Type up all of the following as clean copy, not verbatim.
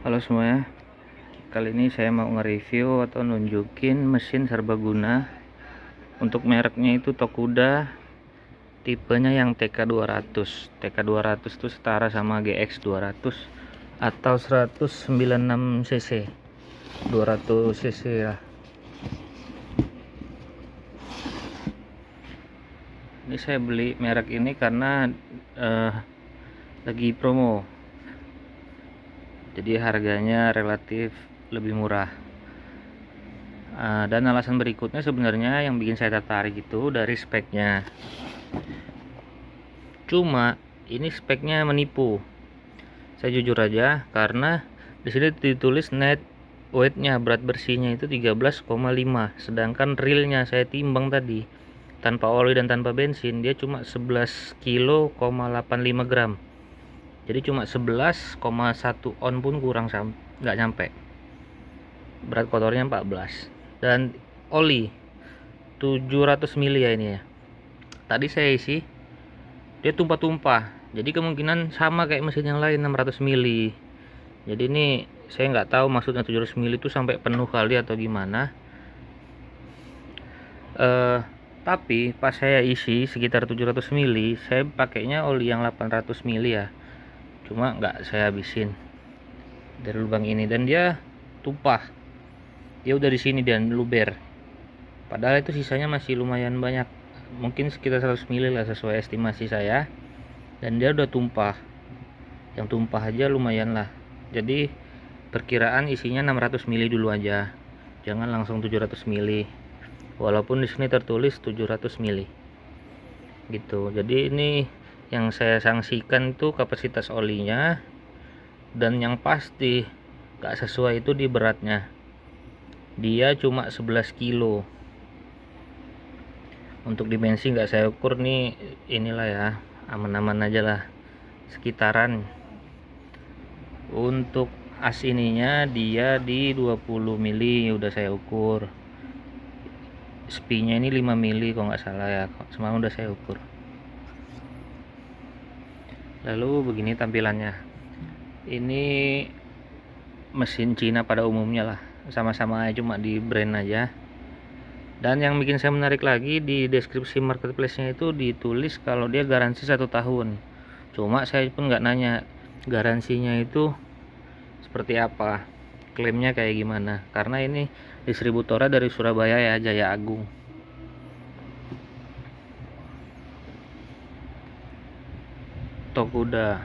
Halo semuanya, kali ini saya mau nge-review atau nunjukin mesin serbaguna. Untuk mereknya itu Tokuda, tipenya yang TK200. TK200 itu setara sama GX200 atau 196 cc, 200 cc lah. Ini saya beli merek ini karena lagi promo, jadi harganya relatif lebih murah. Dan alasan berikutnya sebenarnya yang bikin saya tertarik itu dari speknya. Cuma ini speknya menipu. Saya jujur aja, karena di sini ditulis net weight-nya, berat bersihnya itu 13,5, sedangkan realnya saya timbang tadi tanpa oli dan tanpa bensin dia cuma 11 kilo 85 gram. Jadi cuma 11,1 on pun kurang, nggak nyampe. Berat kotornya 14 dan oli 700 mili ya ini ya. Tadi saya isi dia tumpah-tumpah, jadi kemungkinan sama kayak mesin yang lain 600 mili. Jadi ini saya nggak tahu maksudnya 700 mili itu sampai penuh kali atau gimana. Tapi pas saya isi sekitar 700 mili, saya pakainya oli yang 800 mili ya, cuma nggak saya habisin dari lubang ini dan dia tumpah. Dia udah di sini dan luber, padahal itu sisanya masih lumayan banyak, mungkin sekitar 100 mili lah sesuai estimasi saya, dan dia udah tumpah. Yang tumpah aja lumayan lah, jadi perkiraan isinya 600 mili dulu aja, jangan langsung 700 mili, walaupun di sini tertulis 700 mili gitu. Jadi ini yang saya sanksikan itu kapasitas olinya, dan yang pasti gak sesuai itu di beratnya, dia cuma 11 kilo. Untuk dimensi nggak saya ukur nih, inilah ya, aman-aman aja lah, sekitaran. Untuk as ininya dia di 20 mili udah saya ukur. Spinya ini 5 mili kalau nggak salah ya, semalam udah saya ukur. Lalu begini tampilannya. Ini mesin Cina pada umumnya lah, sama-sama aja, cuma di brand aja. Dan yang bikin saya menarik lagi, di deskripsi marketplace-nya itu ditulis kalau dia garansi 1 tahun. Cuma saya pun nggak nanya garansinya itu seperti apa, klaimnya kayak gimana, karena ini distributornya dari Surabaya ya, Jaya Agung. Tokuda,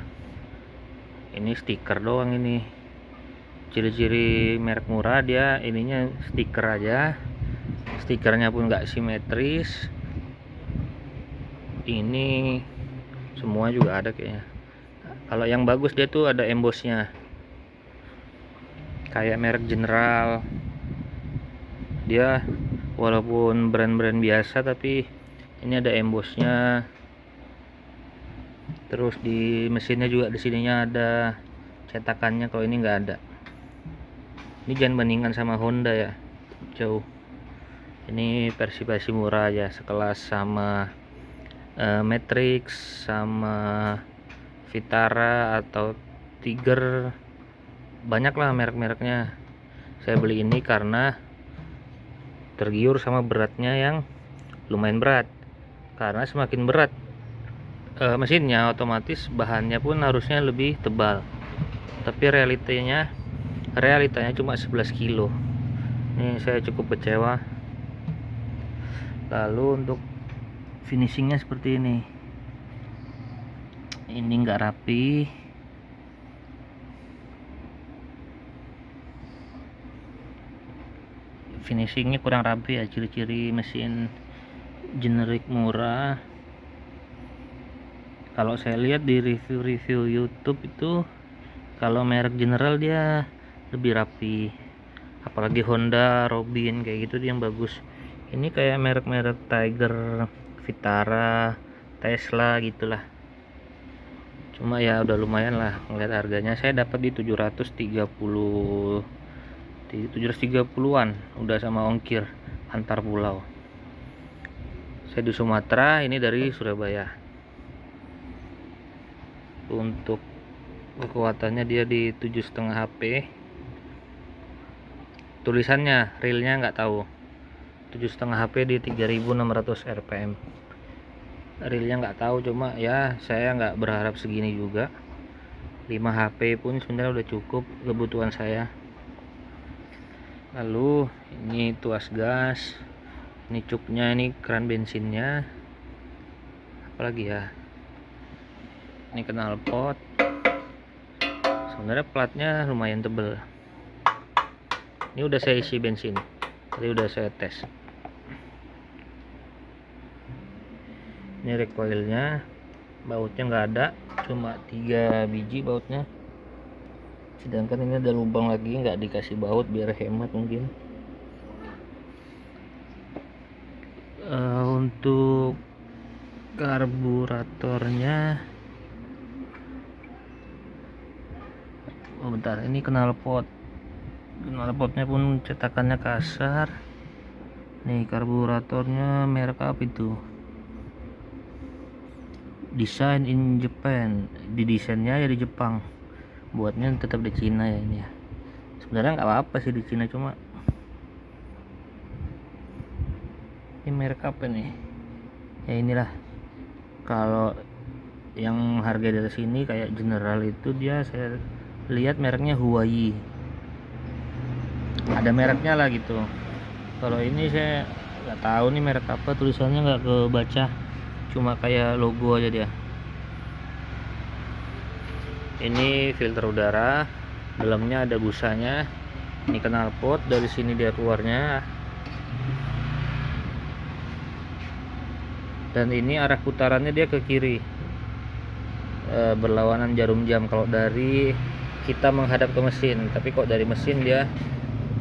ini stiker doang. Ini ciri-ciri merek murah, dia ininya stiker aja, stikernya pun nggak simetris. Ini semua juga ada kayaknya. Kalau yang bagus dia tuh ada embossnya, kayak merek General. Dia walaupun brand-brand biasa, tapi ini ada embossnya. Terus di mesinnya juga, di sininya ada cetakannya, kalau ini nggak ada. Ini jangan bandingkan sama Honda ya, jauh. Ini versi murah aja, sekelas sama Matrix, sama Vitara atau Tiger, banyak lah merek-mereknya. Saya beli ini karena tergiur sama beratnya yang lumayan berat, karena semakin berat mesinnya, otomatis bahannya pun harusnya lebih tebal, tapi realitanya cuma 11 kilo. Ini saya cukup kecewa. Lalu untuk finishingnya seperti ini nggak rapi. Finishingnya kurang rapi ya, ciri-ciri mesin generik murah. Kalau saya lihat di review YouTube itu, kalau merek General dia lebih rapi, apalagi Honda, Robin kayak gitu dia yang bagus. Ini kayak merek-merek Tiger, Vitara, Tesla gitulah. Cuma ya udah lumayan lah ngeliat harganya. Saya dapat di 730-an udah sama ongkir antar pulau. Saya di Sumatera, ini dari Surabaya. Untuk kekuatannya dia di 7,5 HP. Tulisannya realnya nggak tahu. 7,5 HP di 3600 rpm. Realnya nggak tahu, cuma ya saya nggak berharap segini juga. 5 HP pun sebenarnya udah cukup kebutuhan saya. Lalu ini tuas gas, ini cuknya, ini keran bensinnya, apalagi ya, ini knalpot. Sebenarnya platnya lumayan tebel. Ini udah saya isi bensin, tadi udah saya tes. Ini recoilnya, bautnya nggak ada, cuma 3 biji bautnya. Sedangkan ini ada lubang lagi, nggak dikasih baut biar hemat mungkin. Untuk karburatornya, oh bentar, ini knalpotnya pun cetakannya kasar. Nih karburatornya merek apa itu? Design in Japan, didesainnya ya di Jepang, buatnya tetap di Cina ya ini ya. Sebenarnya nggak apa-apa sih di Cina, cuma ini merek apa nih ya, inilah. Kalau yang harga di atas ini kayak General itu, dia saya lihat mereknya Huawei, ada mereknya lah gitu. Kalau ini saya nggak tahu nih merek apa, tulisannya nggak kebaca, cuma kayak logo aja dia. Ini filter udara, dalamnya ada busanya. Ini knalpot, dari sini dia keluarnya. Dan ini arah putarannya dia ke kiri, berlawanan jarum jam kalau dari kita menghadap ke mesin, tapi kok dari mesin dia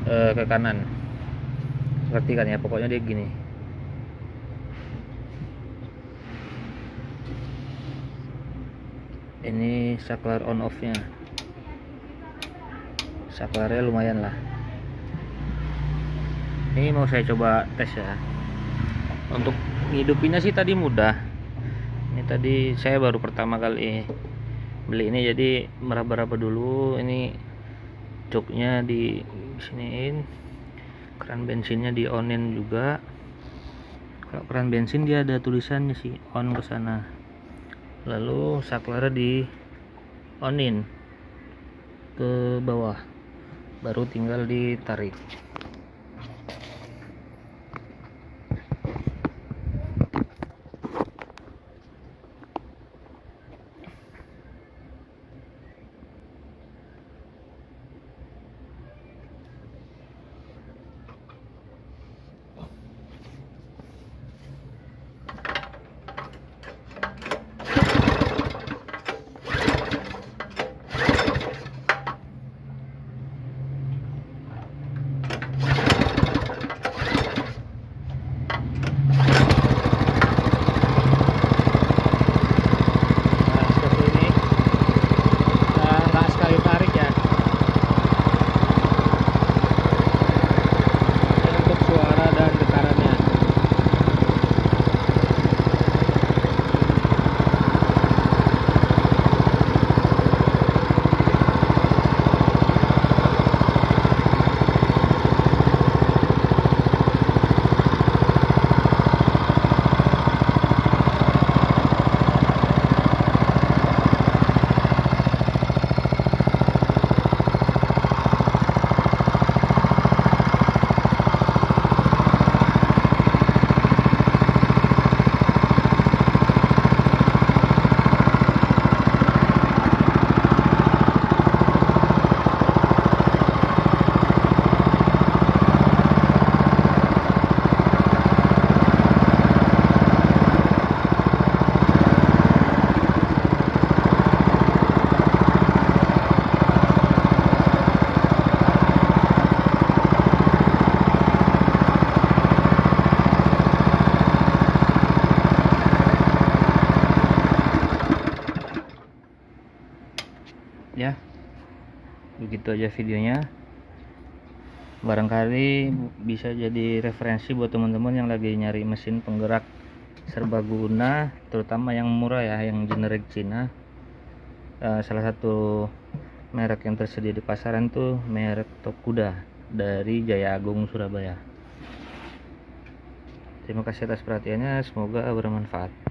ke kanan. Ngerti kan ya, pokoknya dia gini. Ini saklar on off nya, saklarnya lumayan lah. Ini mau saya coba tes ya. Untuk ngidupinnya sih tadi mudah. Ini tadi saya baru pertama kali beli ini, jadi meraba-raba dulu. Ini cuknya di siniin, keran bensinnya di onin juga. Kalau keran bensin dia ada tulisannya sih on ke sana. Lalu saklarnya di onin ke bawah, baru tinggal ditarik. Ya, begitu aja videonya. Barangkali bisa jadi referensi buat teman-teman yang lagi nyari mesin penggerak serbaguna, terutama yang murah ya, yang generik Cina. salah satu merek yang tersedia di pasaran tuh merek Top Kuda dari Jaya Agung Surabaya. Terima kasih atas perhatiannya, semoga bermanfaat.